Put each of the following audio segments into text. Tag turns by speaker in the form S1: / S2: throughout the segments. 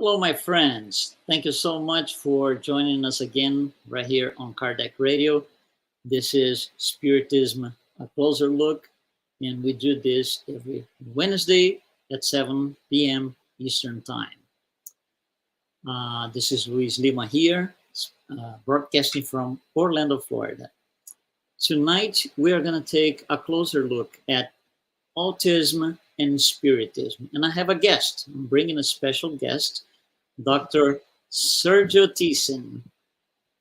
S1: Hello, my friends. Thank you so much for joining us again right here on Kardec Radio. This is Spiritism, a closer look, and we do this every Wednesday at 7 p.m. Eastern Time. This is Luiz Lima here, broadcasting from Orlando, Florida. Tonight, we are going to take a closer look at autism and spiritism. And I have a guest. I'm bringing a special guest, Dr. Sérgio Thiesen.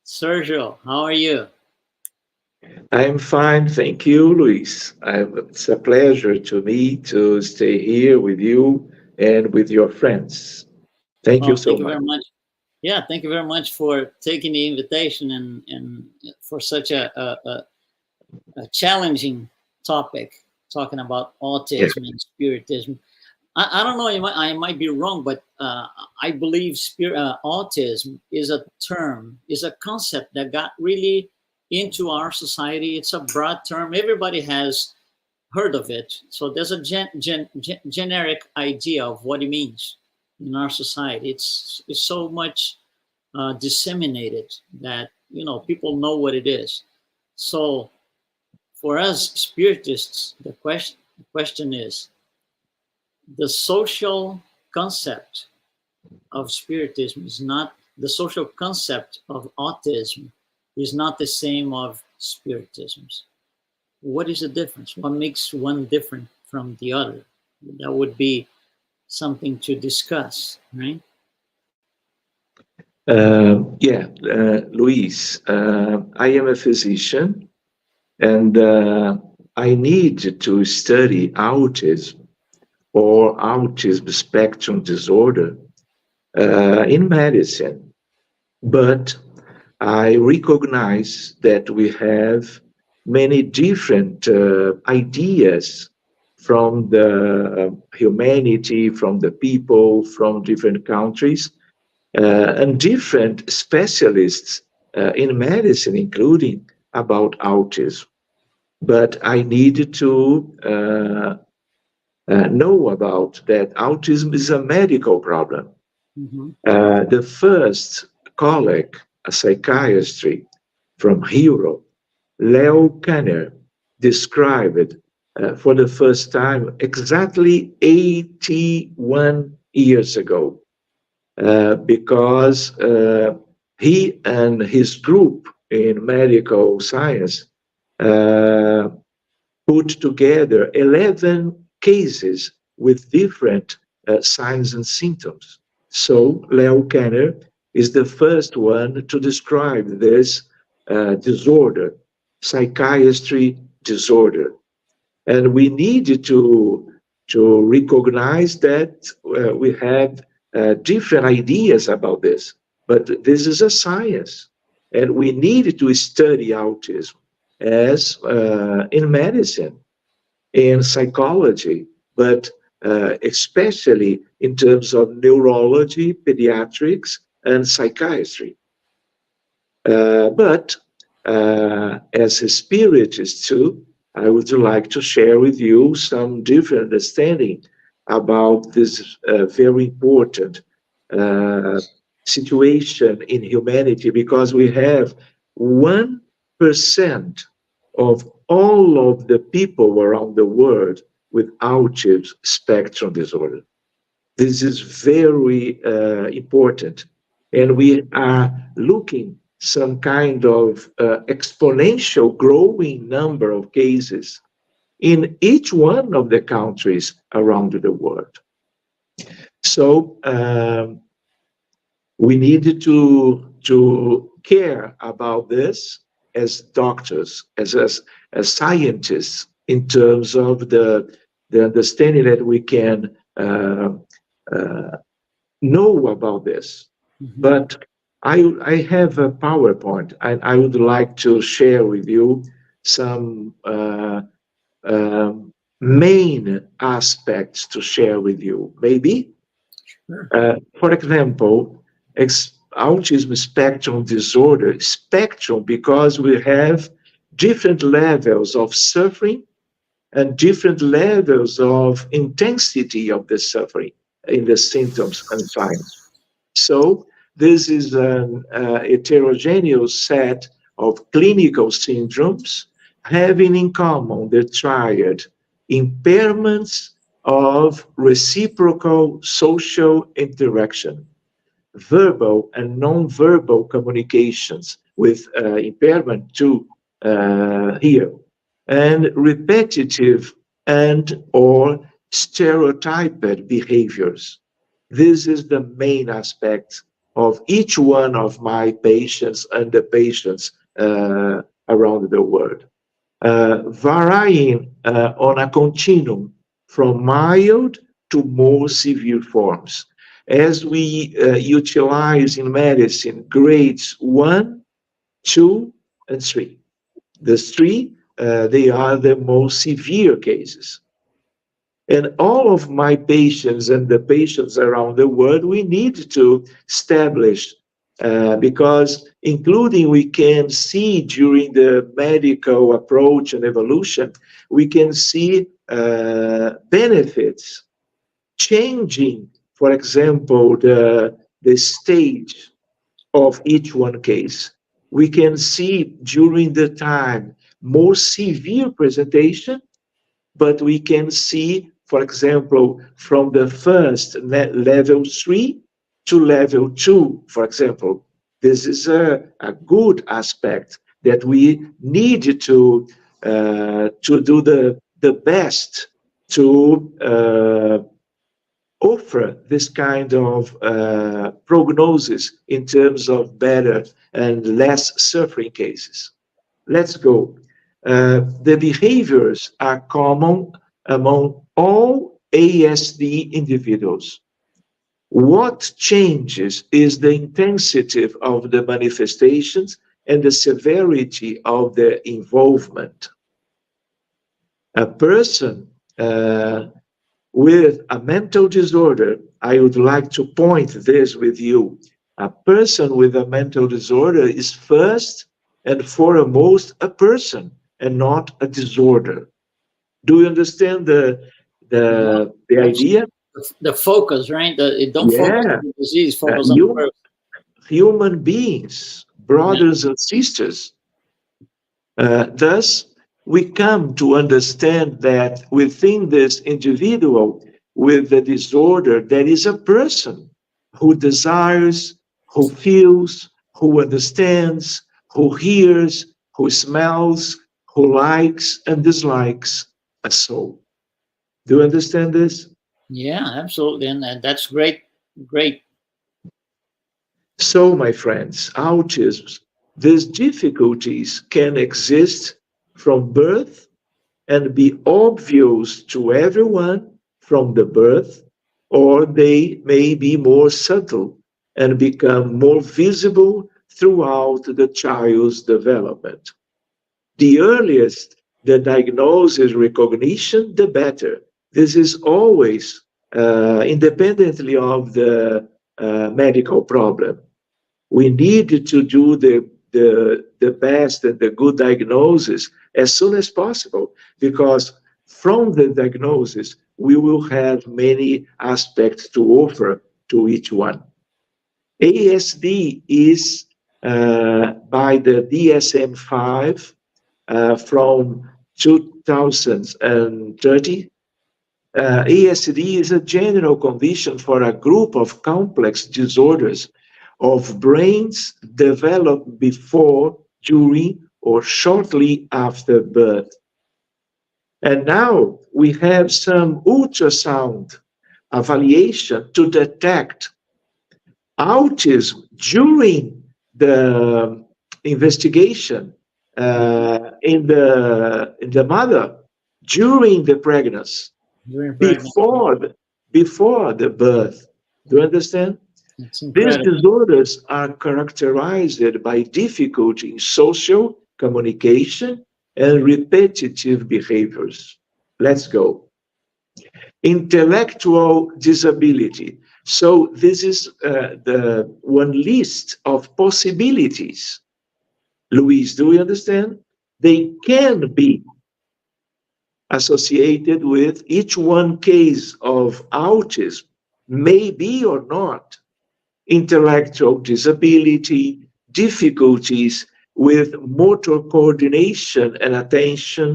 S1: Sérgio, how are you?
S2: I'm fine, thank you, Luis. It's a pleasure to me to stay here with you and with your friends. Thank you so
S1: Thank you
S2: much.
S1: very much. Yeah, thank you very much for taking the invitation and for such a challenging topic, talking about autism and spiritism. I don't know, I might be wrong, but I believe autism is a term, is a concept that got really into our society. It's a broad term. Everybody has heard of it. So there's a generic idea of what it means in our society. It's so much disseminated that, people know what it is. So for us spiritists, the question is, the social concept of spiritism is not, the social concept of autism is not the same of spiritisms. What is the difference? What makes one different from the other? That would be something to discuss, right?
S2: Luis, I am a physician and I need to study autism or autism spectrum disorder in medicine. But I recognize that we have many different ideas from the humanity, from the people, from different countries, and different specialists in medicine, including about autism. But I need to know about that autism is a medical problem.
S1: Mm-hmm.
S2: The first colleague, a psychiatrist from Europe, Leo Kanner, described for the first time exactly 81 years ago, because he and his group in medical science put together 11 cases with different signs and symptoms. So Leo Kanner is the first one to describe this disorder, psychiatry disorder. And we need to recognize that we have different ideas about this, but this is a science. And we need to study autism as in medicine, in psychology, but especially in terms of neurology, pediatrics, and psychiatry. But as a spiritist too, I would like to share with you some different understanding about this very important situation in humanity, because we have 1% of all of the people around the world with autism spectrum disorder. This is very important. And we are looking some kind of exponential growing number of cases in each one of the countries around the world. So we need to care about this as doctors, as scientists, in terms of the understanding that we can know about this.
S1: Mm-hmm.
S2: But I have a PowerPoint, and I would like to share with you some main aspects to share with you. Maybe, for example, autism spectrum disorder, spectrum because we have different levels of suffering and different levels of intensity of the suffering in the symptoms and signs. So this is an heterogeneous set of clinical syndromes having in common the triad impairments of reciprocal social interaction, verbal and non-verbal communications with impairment too here, and repetitive and or stereotyped behaviors. This is the main aspect of each one of my patients and the patients around the world, varying on a continuum from mild to more severe forms. As we utilize in medicine grades 1, 2, and 3. The 3, they are the most severe cases. And all of my patients and the patients around the world, we need to establish, because including we can see during the medical approach and evolution, we can see benefits changing, for example, the stage of each one case. We can see during the time more severe presentation, but we can see, for example, from the first level 3 to level 2, for example. This is a good aspect that we need to do the best to offer this kind of prognosis in terms of better and less suffering cases. Let's go. The behaviors are common among all ASD individuals. What changes is the intensity of the manifestations and the severity of the involvement. A person with a mental disorder, I would like to point this with you. A person with a mental disorder is first and foremost a person and not a disorder. Do you understand the idea?
S1: The focus, right? Don't focus on the disease, focus on the person.
S2: Human beings, brothers and sisters. Thus, we come to understand that within this individual with the disorder, there is a person who desires, who feels, who understands, who hears, who smells, who likes and dislikes a soul. Do you understand this?
S1: Yeah, absolutely. And that's great. Great.
S2: So, my friends, autism, these difficulties can exist from birth and be obvious to everyone from the birth, or they may be more subtle and become more visible throughout the child's development. The earliest the diagnosis recognition, the better. This is always independently of the medical problem. We need to do the best and the good diagnosis as soon as possible, because from the diagnosis, we will have many aspects to offer to each one. ASD is by the DSM-5 from 2030. ASD is a general condition for a group of complex disorders of brains developed before, during, or shortly after birth. And now we have some ultrasound evaluation to detect autism during the investigation in the mother, during the pregnancy, before the birth. Do you understand? These disorders are characterized by difficulty in social communication and repetitive behaviors. Let's go. Intellectual disability. So this is the one list of possibilities. Luiz, do we understand? They can be associated with each one case of autism, maybe or not. intellectual disability, difficulties with motor coordination and attention,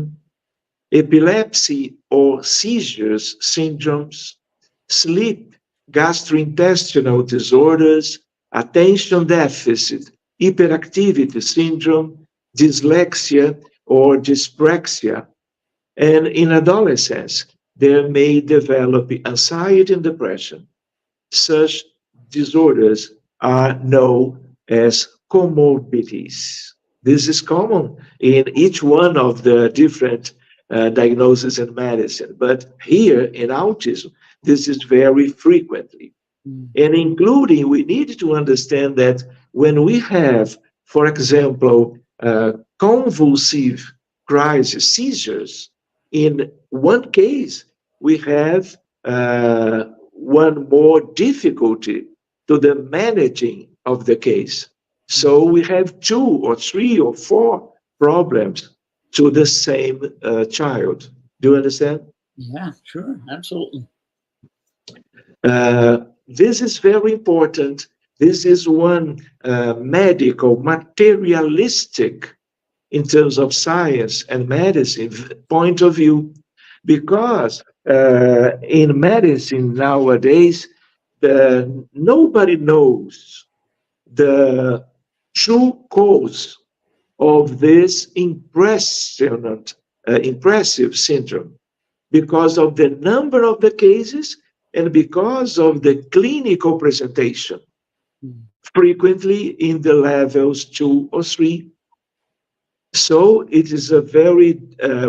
S2: epilepsy or seizures syndromes, sleep, gastrointestinal disorders, attention deficit, hyperactivity syndrome, dyslexia or dyspraxia. And in adolescence, they may develop anxiety and depression. Such disorders are known as comorbidities. This is common in each one of the different diagnoses in medicine, but here in autism, this is very frequently. And including, we need to understand that when we have, for example, convulsive crisis, seizures, in one case, we have one more difficulty to the managing of the case. So we have 2 or 3 or 4 problems to the same child. Do you understand?
S1: Yeah, sure, absolutely.
S2: This is very important. This is one medical, materialistic, in terms of science and medicine point of view, because in medicine nowadays, nobody knows the true cause of this impressive syndrome, because of the number of the cases and because of the clinical presentation, frequently in the levels 2 or 3. So it is a very,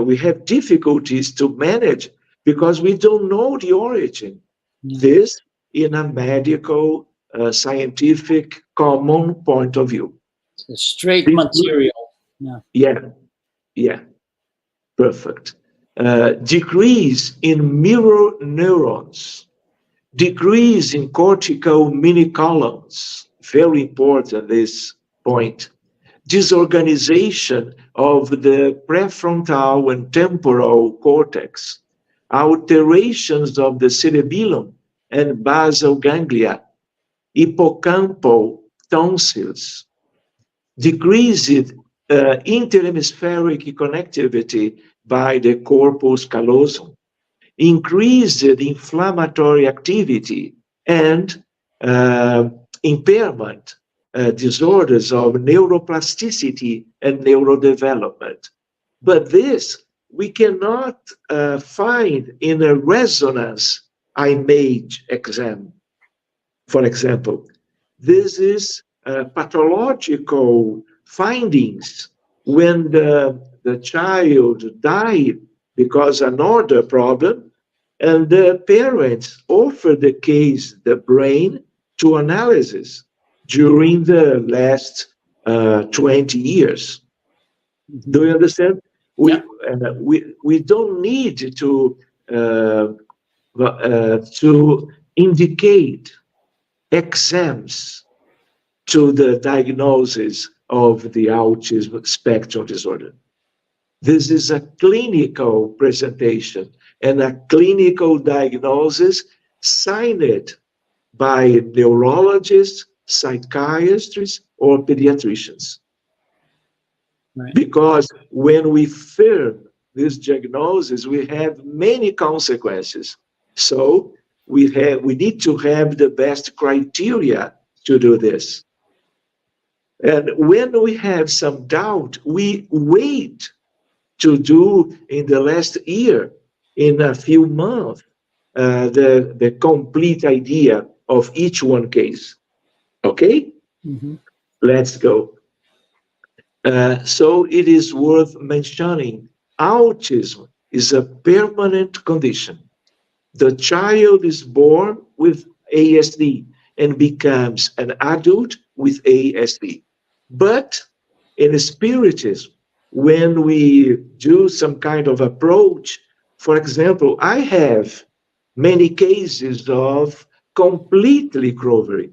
S2: we have difficulties to manage because we don't know the origin. This in a medical, scientific, common point of view.
S1: Straight material.
S2: Yeah, perfect. Decrease in mirror neurons, decrease in cortical mini-columns, very important this point. Disorganization of the prefrontal and temporal cortex, alterations of the cerebellum and basal ganglia, hippocampal tonsils, decreased interhemispheric connectivity by the corpus callosum, increased inflammatory activity, and impairment disorders of neuroplasticity and neurodevelopment. But this we cannot find in a resonance image exam, for example. This is pathological findings when the child died because another problem, and the parents offer the case, the brain, to analysis during the last 20 years. Do you understand? We don't need to indicate exams to the diagnosis of the autism spectrum disorder. This is a clinical presentation and a clinical diagnosis signed by neurologists, psychiatrists, or pediatricians.
S1: Right.
S2: Because when we firm this diagnosis, we have many consequences. So we need to have the best criteria to do this. And when we have some doubt, we wait to do in the last year, in a few months, the complete idea of each one case. Okay? Let's go. So it is worth mentioning, autism is a permanent condition. The child is born with ASD and becomes an adult with ASD. But in Spiritism, when we do some kind of approach, for example, I have many cases of complete recovery.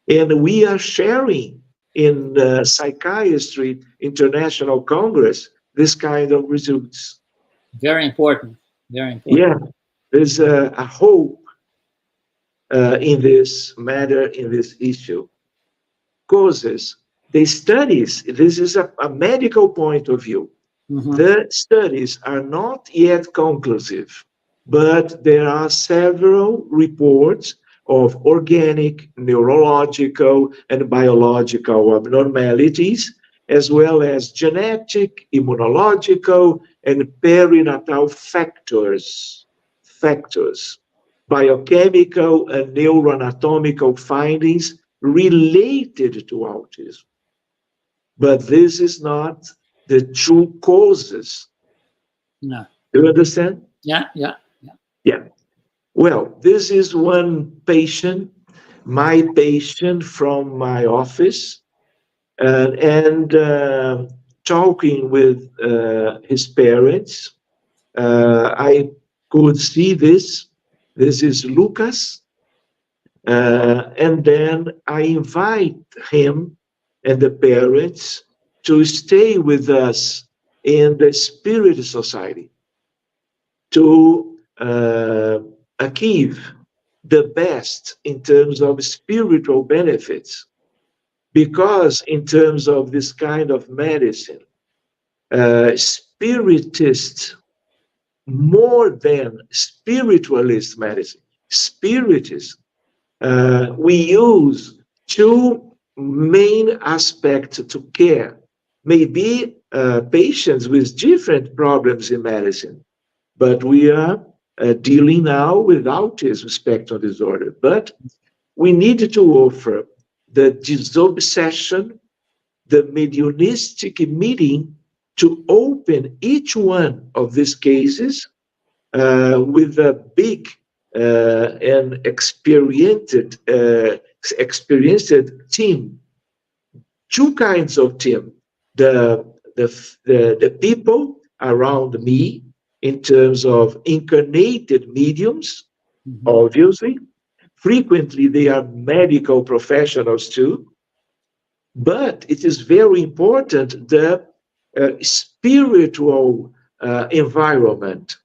S2: And we are sharing in the Psychiatry International Congress this kind of results.
S1: Very important. Very important.
S2: Yeah, there's a hope in this matter, in this issue. Causes, the studies, this is a medical point of view. The studies are not yet conclusive, but there are several reports of organic, neurological, and biological abnormalities, as well as genetic, immunological, and perinatal factors, biochemical and neuroanatomical findings related to autism. But this is not the true causes.
S1: No.
S2: Do you understand?
S1: Yeah.
S2: Yeah. Well, this is one patient, my patient from my office, and talking with his parents, I could see this. This is Lucas. And then I invite him and the parents to stay with us in the Spirit Society to achieve the best in terms of spiritual benefits. Because in terms of this kind of medicine, spiritist, more than spiritualist medicine, spiritist, we use two main aspects to care. Maybe patients with different problems in medicine, but we are dealing now with autism spectrum disorder. But we need to offer the disobsession, the mediumistic meeting to open each one of these cases with a big and experienced team. Two kinds of team. The people around me in terms of incarnated mediums, obviously. Frequently, they are medical professionals too. But it is very important the spiritual environment,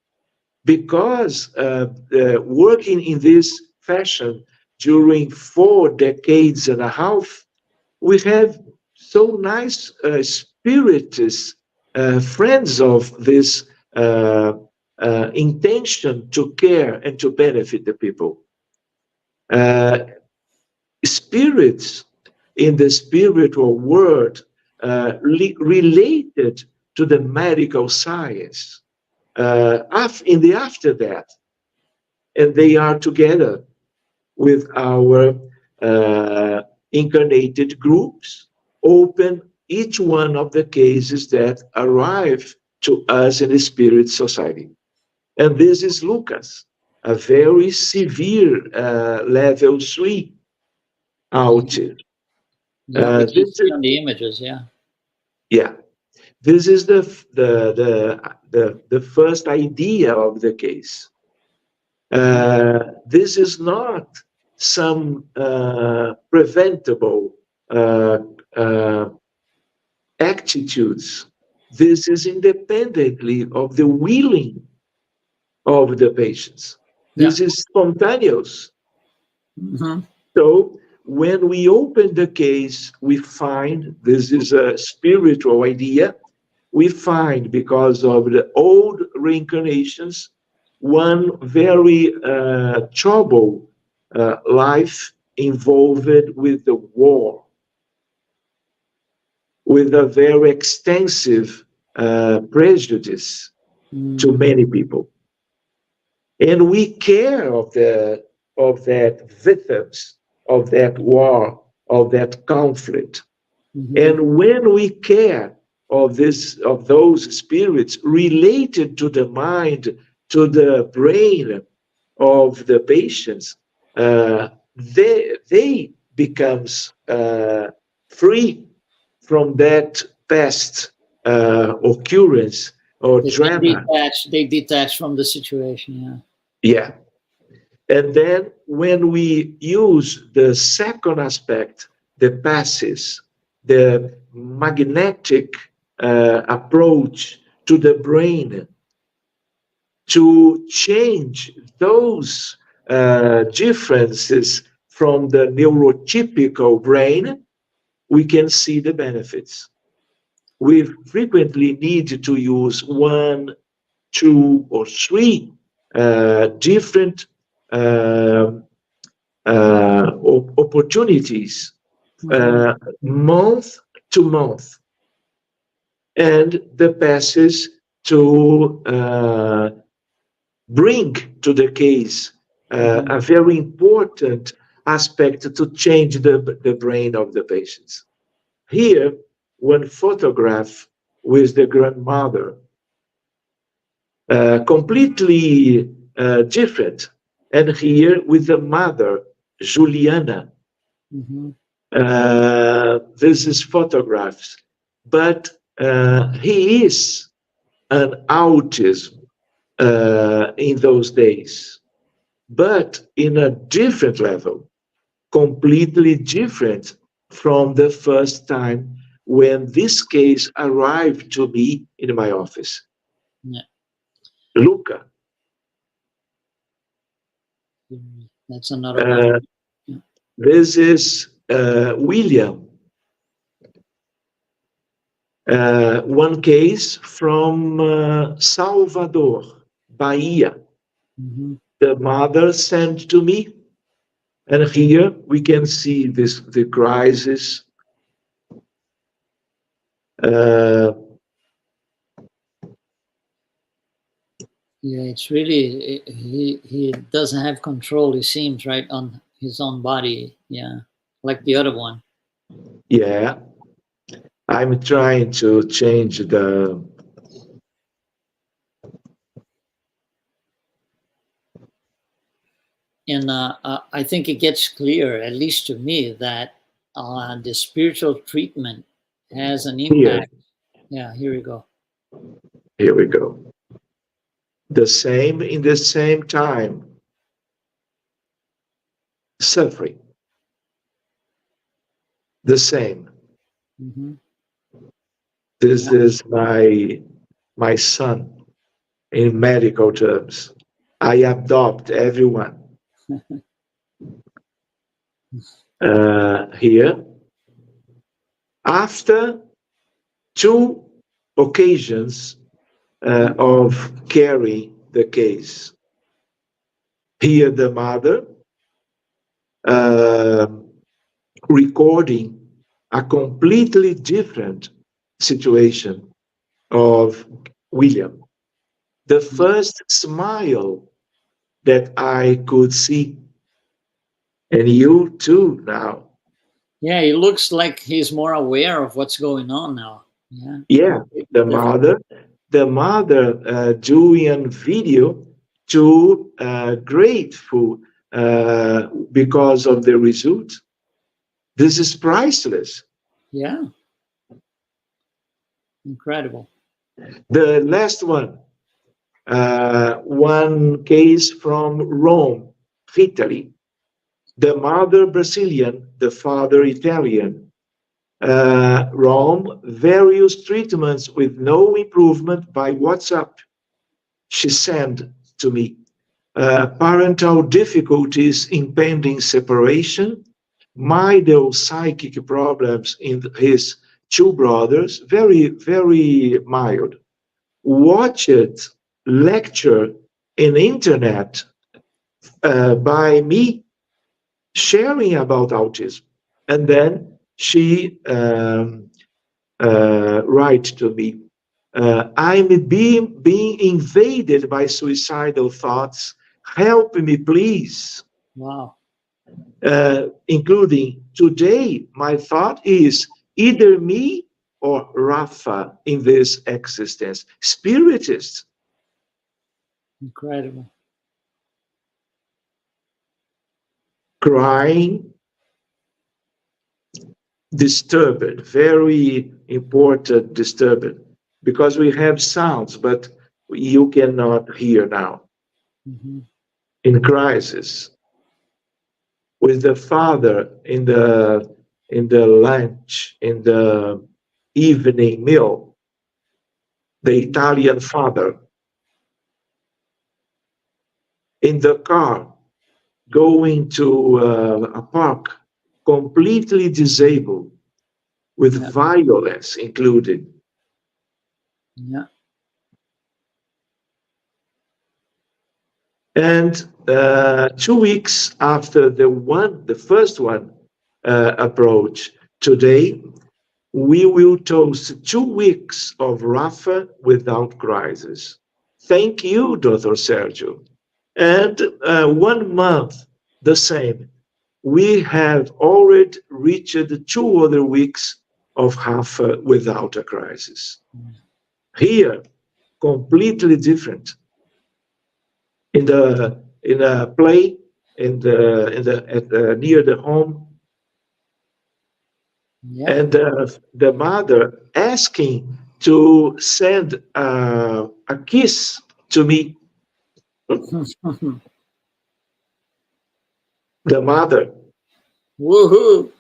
S2: because working in this fashion during 4 decades and a half, we have so nice spiritist friends of this intention to care and to benefit the people. Spirits in the spiritual world related to the medical science in the after that, and they are together with our incarnated groups, open each one of the cases that arrive to us in the Spirit Society. And this is Lucas, a very severe level 3 autism.
S1: Yeah, we can see on the images, yeah.
S2: Yeah. This is the first idea of the case. This is not some preventable attitudes. This is independently of the willing of the patients. This is spontaneous. So when we open the case, we find, this is a spiritual idea, we find, because of the old reincarnations, one very troubled life involved with the war, with a very extensive prejudice to many people. And we care of that victims, of that war, of that conflict. And when we care of those spirits related to the mind, to the brain of the patients, they becomes free from that past occurrence or drama.
S1: They detach from the situation,
S2: Yeah. And then when we use the second aspect, the passes, the magnetic approach to the brain to change those differences from the neurotypical brain, we can see the benefits. We frequently need to use 1, 2, or 3 different opportunities month to month, and the passage to bring to the case a very important aspect to change the brain of the patients. Here, one photograph with the grandmother, completely different, and here with the mother, Juliana. This is photographs, but he is an autism in those days, but in a different level, completely different from the first time when this case arrived to me in my office.
S1: Yeah.
S2: Luca.
S1: That's another one. Yeah.
S2: This is William. One case from Salvador, Bahia. The mother sent to me, and here we can see the crisis.
S1: Yeah, it's really, he doesn't have control, it seems, right, on his own body. Yeah, like the other one.
S2: Yeah, I'm trying to change the...
S1: And I think it gets clear, at least to me, that the spiritual treatment has an impact. Yeah, here we go.
S2: Here we go. The same in the same time. Suffering. The same. This is my son in medical terms. I adopt everyone. Here, after 2 occasions of carrying the case. Here the mother recording a completely different situation of William. The first smile that I could see, and you too now.
S1: Yeah, it looks like he's more aware of what's going on now. Yeah.
S2: Yeah, the mother doing a video to grateful because of the result. This is priceless.
S1: Yeah. Incredible.
S2: The last one, one case from Rome, Italy. The mother Brazilian, the father Italian. Rome, various treatments with no improvement by WhatsApp. She sent to me parental difficulties, impending separation, mild psychic problems in his 2 brothers, very, very mild. Watched lecture in internet by me sharing about autism, and then she write to me, I'm being invaded by suicidal thoughts. Help me, please.
S1: Wow.
S2: Including, today, my thought is either me or Rafa in this existence. Spiritist.
S1: Incredible.
S2: Crying, disturbed, very important disturbed, because we have sounds, but you cannot hear now. In crisis, with the father in the lunch, in the evening meal, the Italian father, in the car, going to a park completely disabled with
S1: Yeah.
S2: violence included.
S1: Yeah.
S2: And 2 weeks after the first one approach, today we will toast 2 weeks of Rafa without crisis. Thank you, Dr. Sergio. And 1 month, the same. We have already reached 2 other weeks of Rafa without a crisis. Here, completely different. In a play near the home,
S1: Yeah.
S2: and the mother asking to send a kiss to me. The mother,
S1: Woohoo!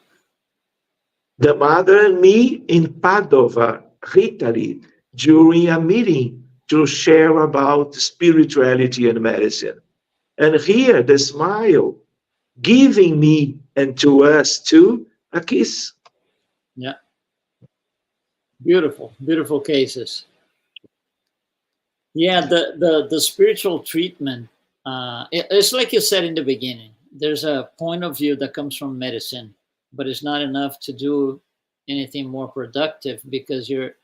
S2: the mother and me in Padova, Italy, during a meeting to share about spirituality and medicine. And here, the smile, giving me and to us too a kiss.
S1: Yeah. Beautiful, beautiful cases. Yeah, the spiritual treatment. It's like you said in the beginning. There's a point of view that comes from medicine, but it's not enough to do anything more productive because you're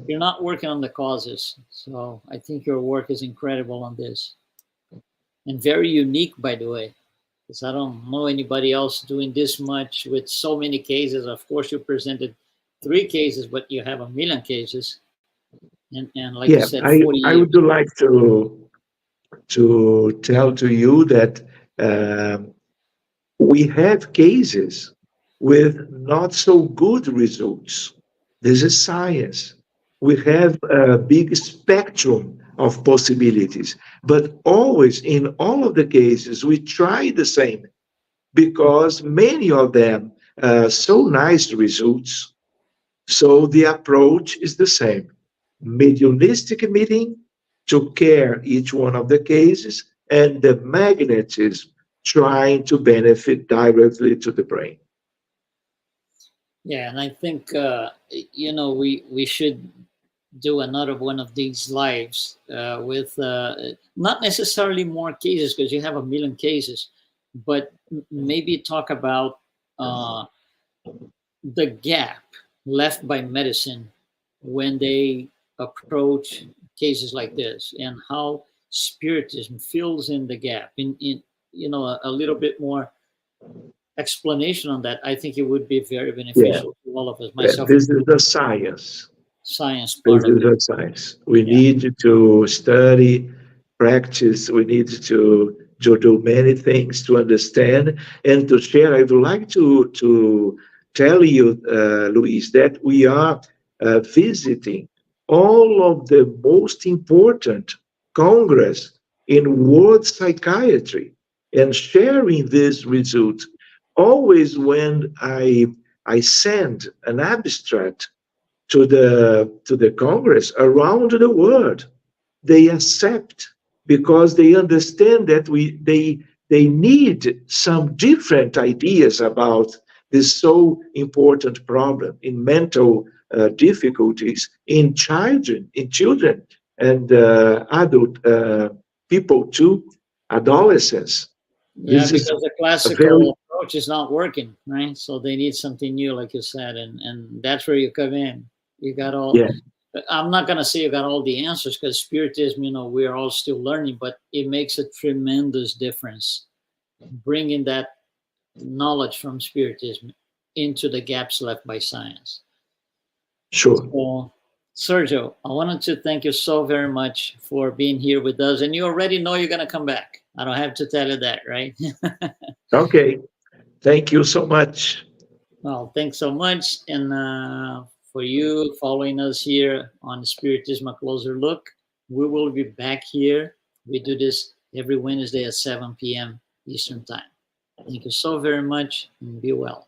S1: not working on the causes. So I think your work is incredible on this and very unique, by the way, because I don't know anybody else doing this much with so many cases. Of course, you presented 3 cases, but you have a million cases, and like you
S2: Yeah,
S1: said, 40
S2: I would
S1: years.
S2: like to tell to you that um, we have cases with not so good results. This is science. We have a big spectrum of possibilities, but always in all of the cases, we try the same because many of them so nice results. So the approach is the same. Mediumistic meeting to care each one of the cases, and the magnetism trying to benefit directly to the brain.
S1: Yeah, and I think we should do another one of these lives with not necessarily more cases because you have a million cases, but maybe talk about uh, the gap left by medicine when they approach cases like this and how spiritism fills in the gap in a little bit more explanation on that. I think it would be very
S2: Yeah,
S1: beneficial to all of us,
S2: yeah,
S1: myself
S2: this is
S1: included,
S2: the science.
S1: science
S2: This
S1: part of
S2: is
S1: it.
S2: a science. We
S1: Yeah.
S2: need to study, practice. We need to do many things to understand and to share. I would like to tell you, Luis, that we are visiting all of the most important congress in world psychiatry and sharing this result. Always when I send an abstract to the Congress around the world. They accept because they understand that they need some different ideas about this so important problem in mental difficulties in children and adult people too, adolescents.
S1: Yeah,
S2: This is
S1: because the
S2: a very
S1: classical approach is not working, right? So they need something new, like you said, and that's where you come in. You got all.
S2: yeah,
S1: I'm not gonna say you got all the answers because spiritism, we are all still learning, but it makes a tremendous difference bringing that knowledge from spiritism into the gaps left by science.
S2: sure.
S1: So, Sergio, I wanted to thank you so very much for being here with us, and you already know you're gonna come back. I don't have to tell you that, right?
S2: Okay, thank you so much.
S1: Well, thanks so much. And for you following us here on Spiritism, a closer look, we will be back here. We do this every Wednesday at 7 p.m. Eastern Time. Thank you so very much and be well.